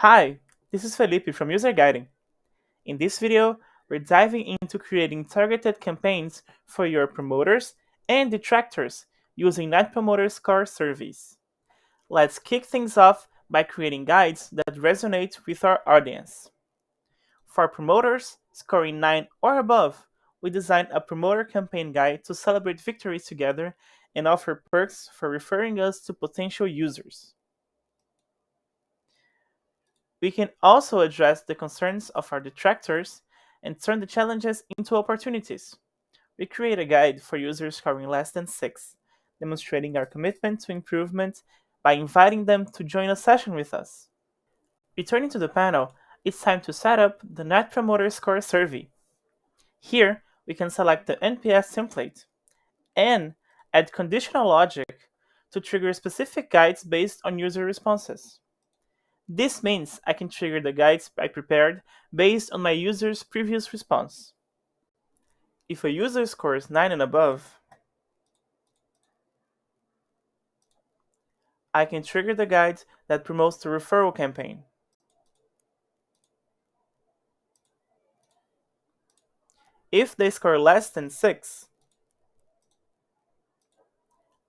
Hi, this is Felipe from UserGuiding. In this video, we're diving into creating targeted campaigns for your promoters and detractors using Net Promoter Score surveys. Let's kick things off by creating guides that resonate with our audience. For promoters scoring 9 or above, we designed a promoter campaign guide to celebrate victories together and offer perks for referring us to potential users. We can also address the concerns of our detractors and turn the challenges into opportunities. We create a guide for users scoring less than 6, demonstrating our commitment to improvement by inviting them to join a session with us. Returning to the panel, it's time to set up the Net Promoter Score survey. Here, we can select the NPS template and add conditional logic to trigger specific guides based on user responses. This means I can trigger the guides I prepared based on my user's previous response. If a user scores 9 and above, I can trigger the guide that promotes the referral campaign. If they score less than 6,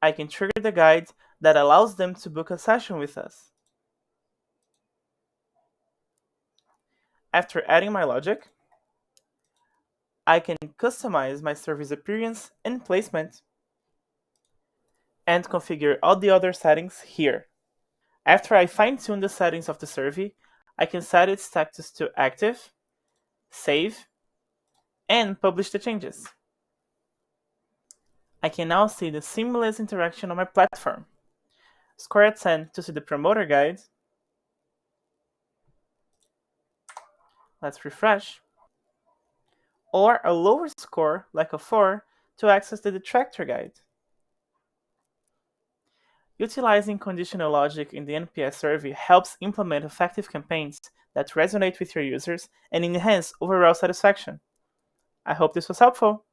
I can trigger the guide that allows them to book a session with us. After adding my logic, I can customize my service appearance and placement and configure all the other settings here. After I fine-tune the settings of the survey, I can set its status to active, save, and publish the changes. I can now see the seamless interaction on my platform. Score at 10 to see the promoter guide. Let's refresh. Or a lower score, like a 4, to access the detractor guide. Utilizing conditional logic in the NPS survey helps implement effective campaigns that resonate with your users and enhance overall satisfaction. I hope this was helpful.